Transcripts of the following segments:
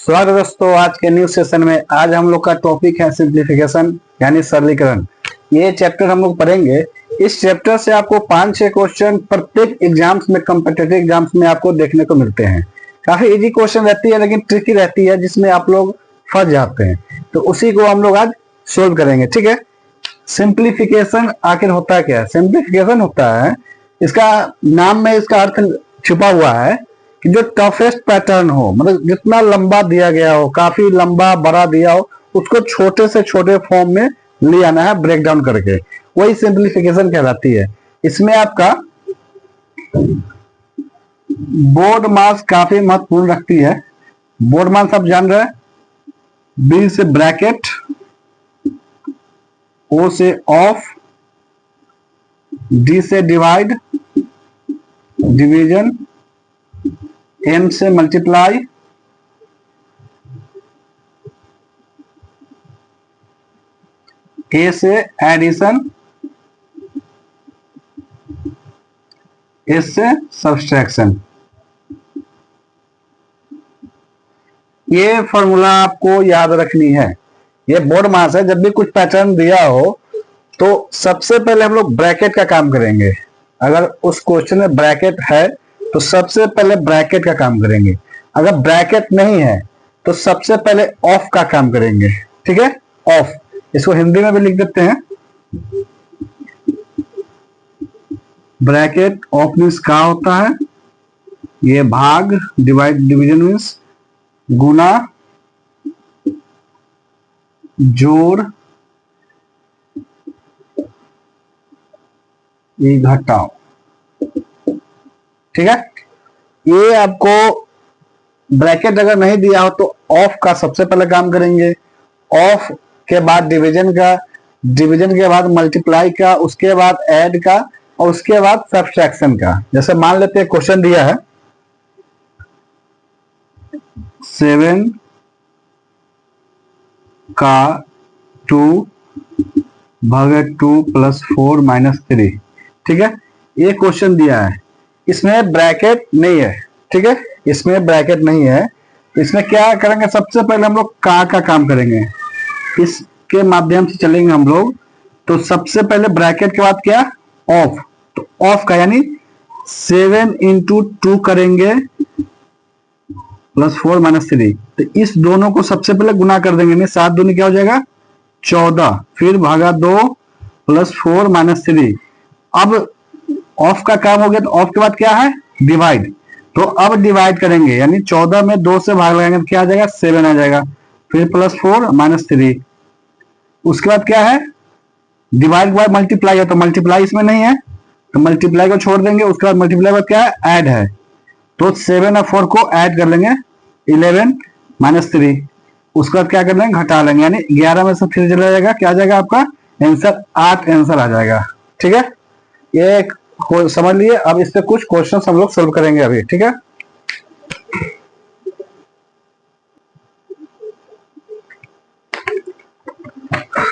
स्वागत है दोस्तों आज के न्यू सेशन में। आज हम लोग का टॉपिक है सिंप्लीफिकेशन यानी सरलीकरण। ये चैप्टर हम लोग पढ़ेंगे। इस चैप्टर से आपको 5-6 क्वेश्चन प्रत्येक एग्जाम्स में, कॉम्पिटिटिव एग्जाम्स में आपको देखने को मिलते हैं। काफी इजी क्वेश्चन रहती है लेकिन ट्रिकी रहती है, जिसमें आप लोग फंस जाते हैं। तो उसी को हम लोग आज सोल्व करेंगे, ठीक है। सिंप्लीफिकेशन आखिर होता क्या है? सिंप्लीफिकेशन होता है, इसका नाम में इसका अर्थ छुपा हुआ है कि जो टफेस्ट पैटर्न हो, मतलब जितना लंबा दिया गया हो, काफी लंबा बड़ा दिया हो, उसको छोटे से छोटे फॉर्म में ले आना है, ब्रेक डाउन करके। वही सिंप्लीफिकेशन कहलाती है। इसमें आपका बोर्ड मास काफी महत्वपूर्ण रखती है। बोर्ड मास आप जान रहे हैं, बी से ब्रैकेट, ओ से ऑफ, डी से डिवाइड, डिवीजन, एम से मल्टीप्लाई, ए से एडिशन, एस से सब्सट्रैक्शन। ये फॉर्मूला आपको याद रखनी है। ये बोर्ड मास है। जब भी कुछ पैटर्न दिया हो तो सबसे पहले हम लोग ब्रैकेट का काम करेंगे। अगर उस क्वेश्चन में ब्रैकेट है तो सबसे पहले ब्रैकेट का काम करेंगे। अगर ब्रैकेट नहीं है तो सबसे पहले ऑफ का काम करेंगे, ठीक है। ऑफ, इसको हिंदी में भी लिख देते हैं। ब्रैकेट ऑफ मीन्स क्या होता है? ये भाग, डिवाइड, डिवीजन मीन्स गुना, जोड़, ये घटाओ, ठीक है। ये आपको ब्रैकेट अगर नहीं दिया हो तो ऑफ का सबसे पहले काम करेंगे, ऑफ के बाद डिवीजन का, डिवीजन के बाद मल्टीप्लाई का, उसके बाद ऐड का, और उसके बाद सब्सट्रैक्शन का। जैसे मान लेते हैं क्वेश्चन दिया है 7 का 2 भागे 2 + 4 - 3, ठीक है। ये क्वेश्चन दिया है, इसमें ब्रैकेट नहीं है, ठीक है। इसमें ब्रैकेट नहीं है तो इसमें क्या करेंगे? सबसे पहले हम लोग का काम करेंगे, इसके माध्यम से चलेंगे हम लोग। तो सबसे पहले ब्रैकेट के बाद क्या? ऑफ। तो ऑफ का यानी 7 × 2 करेंगे +4 - 3। तो इस दोनों को सबसे पहले गुना कर देंगे, 7 दूनी क्या हो जाएगा? 14, फिर भागा 2 + 4 - 3। अब ऑफ का काम हो गया तो ऑफ के बाद क्या है? डिवाइड। तो अब डिवाइड करेंगे, यानी 14 में 2 से भाग लगाएंगे तो क्या आ जाएगा? 7 आ जाएगा, फिर +4 - 3। उसके बाद क्या है? डिवाइड के बाद मल्टीप्लाई है, तो मल्टीप्लाई इसमें नहीं है तो मल्टीप्लाई को छोड़ देंगे। उसके बाद मल्टीप्लाई के बाद क्या है? ऐड है, तो 7 और 4 को ऐड कर लेंगे, 11 - 3। उसके बाद क्या कर लेंगे? घटा लेंगे, यानी 11 में से 3 चला जाएगा, क्या आ जाएगा आपका आंसर? 8 आंसर आ जाएगा, ठीक है। ये समझ लिए। अब इस पे कुछ क्वेश्चन हम लोग सोल्व करेंगे अभी, ठीक है।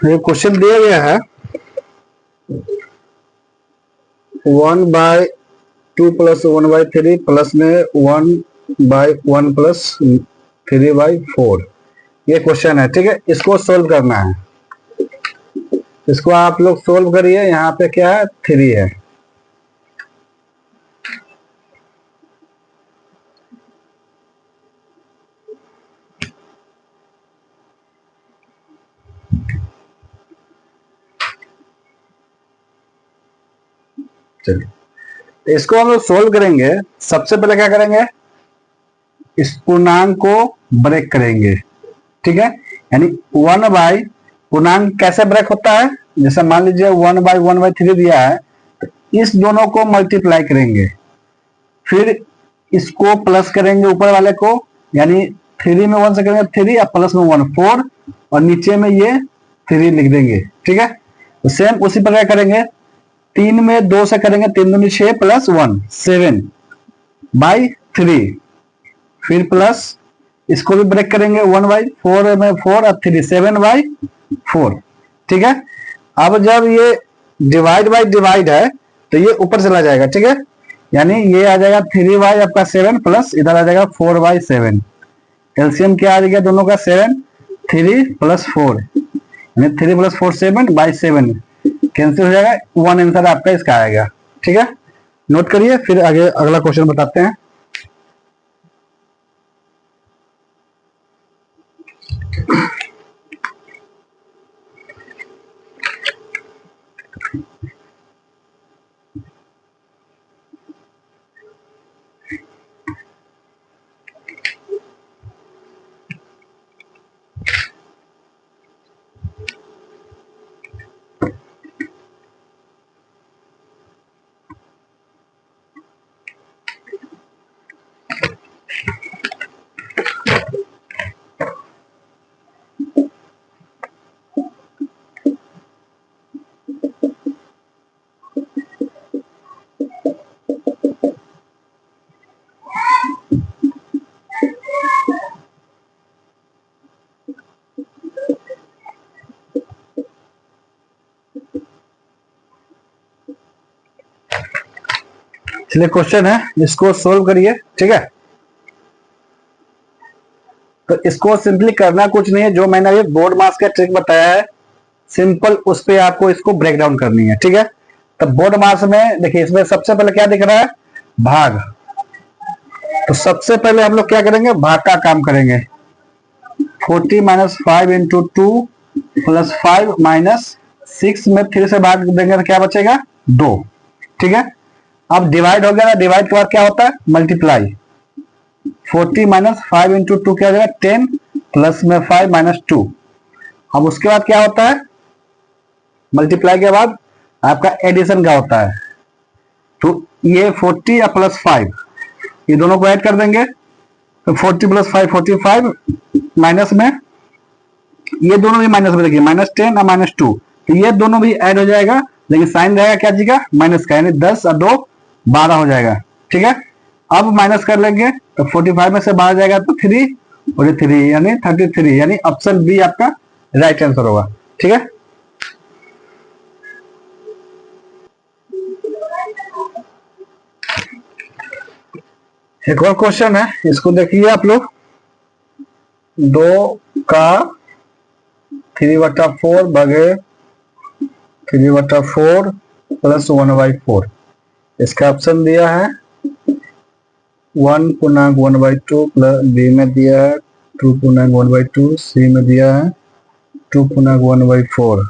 ये क्वेश्चन दिया गया है 1/2 + 1/3 प्लस में 1/1 + 3/4। ये क्वेश्चन है, ठीक है। इसको सोल्व करना है। इसको आप लोग सोल्व करिए। यहाँ पे क्या है? 3 है। चलिए, तो इसको हम लोग सोल्व करेंगे। सबसे पहले क्या करेंगे? इस पूर्णांक को ब्रेक करेंगे, ठीक है। यानी 1/, पूर्णांक कैसे ब्रेक होता है? जैसे मान लीजिए 1/1/3 दिया है, तो इस दोनों को मल्टीप्लाई करेंगे, फिर इसको प्लस करेंगे ऊपर वाले को, यानी 3 में 1 से करेंगे 3 और प्लस में 1 4, और नीचे में ये 3 लिख देंगे, ठीक है। तो सेम उसी प्रकार करेंगे। 3 में 2 से करेंगे, 3 दूनी 6 + 1 7/3, फिर प्लस इसको भी ब्रेक करेंगे, 1/4 में 4 और 3 7/4, ठीक है। अब जब ये डिवाइड बाई डिवाइड है तो ये ऊपर चला जाएगा, ठीक है। यानी ये आ जाएगा 3/7 प्लस इधर आ जाएगा 4/7। एलसीएम क्या आ गया दोनों का 7, 3 + 4 यानी 3 + 4 7 बाई 7 कैंसिल हो जाएगा, 1 आंसर आपका इसका आएगा। ठीक है, नोट करिए, फिर आगे अगला क्वेश्चन बताते हैं। चलिए क्वेश्चन है, इसको सोल्व करिए। ठीक है, तो इसको सिंपली करना कुछ नहीं है, जो मैंने अभी बोर्ड मास का ट्रिक बताया है सिंपल, उस पे आपको इसको ब्रेक डाउन करनी है। ठीक है, तो बोर्ड मास में देखिए, इसमें सबसे पहले क्या दिख रहा है, भाग। तो सबसे पहले हम लोग क्या करेंगे, भाग का काम करेंगे। 40 - 5 × 2 + 5 - 6 में 3 से भाग देंगे तो क्या बचेगा, 2। ठीक है, अब डिवाइड हो गया ना, डिवाइड के बाद क्या होता है, मल्टीप्लाई। 40 - 5 × 2 क्या हो जाएगा, 10 प्लस में 5 - 2। अब उसके बाद क्या होता है, मल्टीप्लाई के बाद आपका एडिशन का होता है। तो ये 40 + 5 ये दोनों को ऐड कर देंगे, तो 40 + 5 45 माइनस में ये दोनों भी माइनस में, देखिए -10 और -2, तो ये दोनों भी ऐड हो जाएगा, लेकिन साइन रहेगा क्या जी का, माइनस का, यानी 10 और 2 12 हो जाएगा। ठीक है, अब माइनस कर लेंगे तो 45 में से 12 जाएगा तो 3 और 3 यानी 33, यानी ऑप्शन बी आपका राइट आंसर होगा। ठीक है, एक और क्वेश्चन है, इसको देखिए आप लोग। 2 का 3/4 भागे 3/4 + 1/4, इसका ऑप्शन दिया है 1/1/2 प्लस, बी में दिया है 2/1/2, सी में दिया है 2/1/4,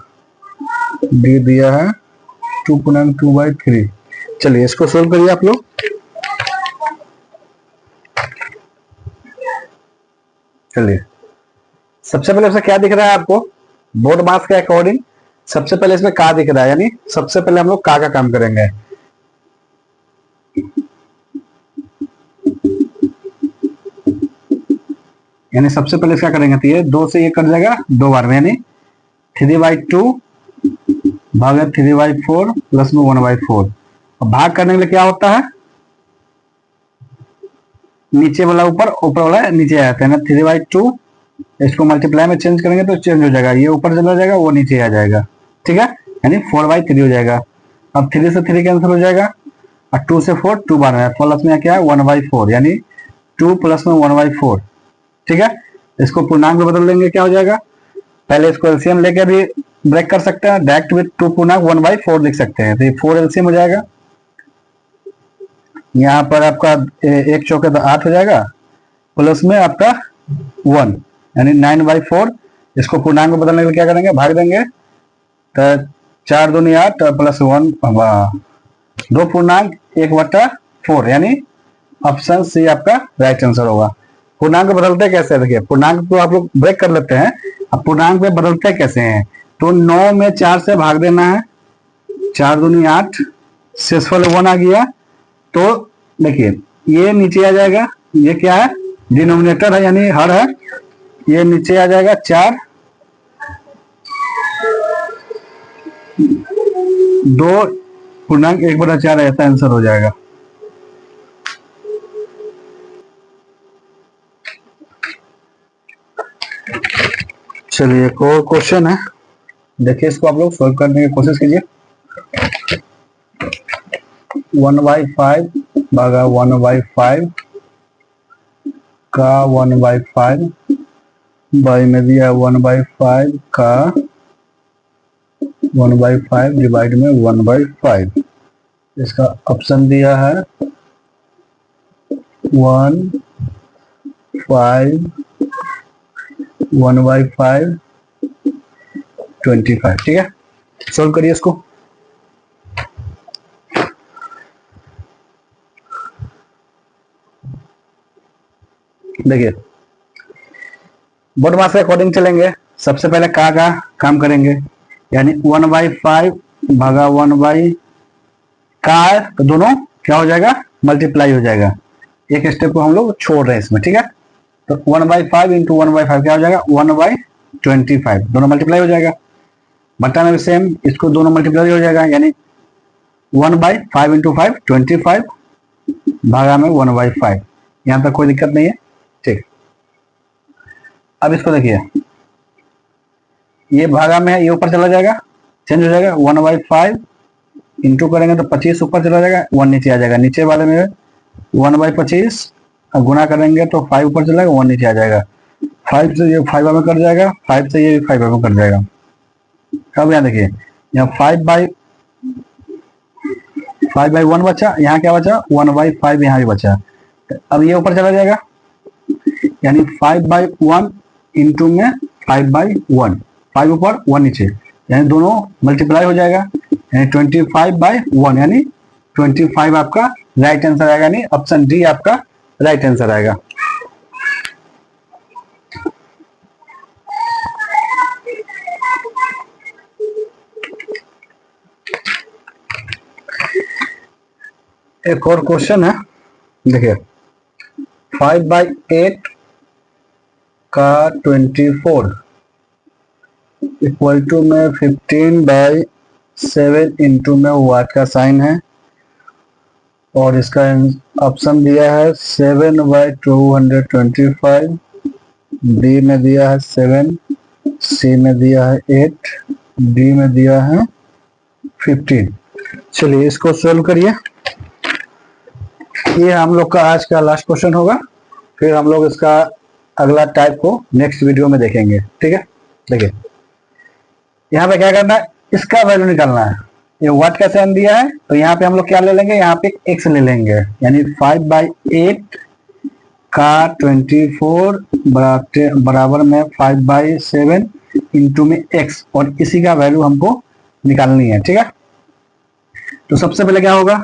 डी दिया है 2/2/3। चलिए इसको सोल्व करिए आप लोग। चलिए सबसे पहले इसमें क्या दिख रहा है आपको, बोर्ड मास के अकॉर्डिंग सबसे पहले इसमें का दिख रहा है, यानी सबसे पहले हम लोग का काम करेंगे। यानी सबसे पहले क्या करेंगे, तो ये 2 से ये कट जाएगा 2 बार में, यानी 3/2 भागे 3/4 प्लस में 1/4। और भाग करने के लिए क्या होता है, नीचे वाला ऊपर, ऊपर वाला नीचे आ जाता है ना। 3/2 इसको मल्टीप्लाई में चेंज करेंगे तो चेंज हो जाएगा, ये ऊपर चला जाएगा, वो नीचे आ जाएगा। ठीक है, यानी 4/3 हो जाएगा। अब 3 से 3 कैंसिल हो जाएगा, और 2 से 4 2 बार है, प्लस में क्या है 1/4, यानी 2 प्लस में 1/4। ठीक है, इसको पूर्णांक में बदल देंगे, क्या हो जाएगा, पहले इसको एलसीएम लेके भी ब्रेक कर सकते हैं, डायरेक्ट विद 2 पूर्णांक 1/4 लिख सकते हैं, तो ये 4 एलसीएम हो जाएगा। यहाँ पर आपका 1 चौके 8 हो जाएगा, प्लस में आपका 1 यानी 9/4। इसको पूर्णांक में बदलने के लिए क्या करेंगे, भाग देंगे, तो 4 दूनी 8 प्लस 1 2 पूर्णांक 1/4, यानी ऑप्शन सी आपका राइट आंसर होगा। पूर्णांक बदलते कैसे, देखिए पूर्णांक तो आप लोग ब्रेक कर लेते हैं, अब पूर्णांक में बदलते कैसे हैं, तो 9 में 4 से भाग देना है, 4 दूनी 8, शेषफल 1 आ गया, तो देखिए ये नीचे आ जाएगा, ये क्या है, डिनोमिनेटर है यानी हर है, ये नीचे आ जाएगा 4, 2 पूर्णांक 1/4 ऐसा आंसर हो जाएगा। चलिए एक और क्वेश्चन है, देखिए इसको आप लोग सॉल्व करने की कोशिश कीजिए। 1/5 भागा 1/5 का 1/5 बाई में दिया है 1/5 का 1/5 डिवाइड में 1/5। इसका ऑप्शन दिया है 1 5 1/5 25। ठीक है, सोल्व करिए इसको। देखिए बोर्ड मास के अकॉर्डिंग चलेंगे। सबसे पहले का काम करेंगे, यानी 1/5 भागा 1 का है तो दोनों क्या हो जाएगा, मल्टीप्लाई हो जाएगा। एक स्टेप को हम लोग छोड़ रहे हैं इसमें। ठीक है, तो 1/5 इंटू 1/5 क्या हो जाएगा 1/25, दोनों मल्टीप्लाई हो जाएगा। बटा में भी सेम, इसको दोनों मल्टीप्लाई हो जाएगा, यानी 1/5 इंटू 5 25 भागा में 1/5। यहां तक कोई दिक्कत नहीं है। ठीक, अब इसको देखिए, ये भागा में है, ये ऊपर चला जाएगा, चेंज हो जाएगा। 1/5 इंटू करेंगे तो 25 ऊपर चला जाएगा, 1 नीचे आ जाएगा। नीचे वाले में 1/25 और गुणा करेंगे तो 5 ऊपर चला जाएगा, 1 नीचे आ जाएगा। 5 से ये 5 में कट जाएगा, 5 से ये भी 5 में कट जाएगा। अब यहाँ देखिए, यहाँ 5/1 बचा, यहाँ क्या बचा 1/5, यहाँ भी बचा। अब ये ऊपर चला जाएगा, यानी 5/1 इंटू में 5/1, 5 ऊपर 1 नीचे, यानी दोनों मल्टीप्लाई हो जाएगा, यानी 25/1, यानी 25 आपका राइट आंसर आएगा, यानी ऑप्शन डी आपका राइट आंसर आएगा। एक और क्वेश्चन है, देखिए 5/8 का 24 इक्वल टू में 15/7 इंटू में वाट का साइन है, और इसका ऑप्शन दिया है 7/225, बी में दिया है 7, सी में दिया है 8, डी में दिया है 15। चलिए इसको सोल्व करिए। ये हम लोग का आज का लास्ट क्वेश्चन होगा, फिर हम लोग इसका अगला टाइप को नेक्स्ट वीडियो में देखेंगे। ठीक है, देखिए यहाँ पे क्या करना है, इसका वैल्यू निकालना है। ये वाट का साइन दिया है, तो यहाँ पे हम लोग क्या ले लेंगे, यहाँ पे x ले लेंगे, यानी 5/8 का 24 बराबर में 5/7 इंटू में x, और इसी का वैल्यू हमको निकालनी है। ठीक है, तो सबसे पहले क्या होगा,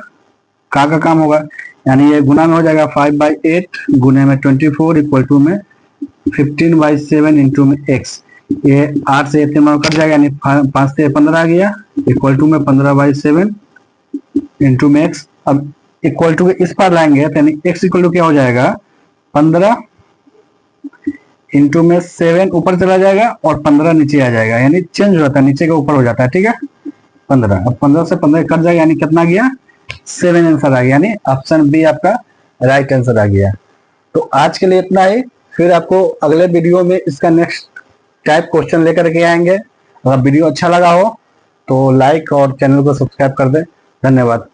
का काम होगा, यानी ये गुना में हो जाएगा 5/8 गुने में 24 इक्वल टू में 15/7 इंटू में x। ये 8 से 3 कट जाएगा, यानी 5 से 15 आ गया, इक्वल टू में 15/7 इंटू में x। अब इक्वल टू के इस पार लाएंगे, तो यानी x इक्वल टू क्या हो जाएगा 15 इंटू में 7 ऊपर चला जाएगा और 15 नीचे आ जाएगा, यानी चेंज हो जाता है, नीचे का ऊपर हो जाता है। ठीक है, 15, अब 15 से 15 कट जाएगा, यानी कितना गया 7 आंसर आ गया, यानी ऑप्शन बी आपका राइट आंसर आ गया। तो आज के लिए इतना ही, फिर आपको अगले वीडियो में इसका नेक्स्ट टाइप क्वेश्चन लेकर के आएंगे। अगर वीडियो अच्छा लगा हो तो लाइक और चैनल को सब्सक्राइब कर दें। धन्यवाद।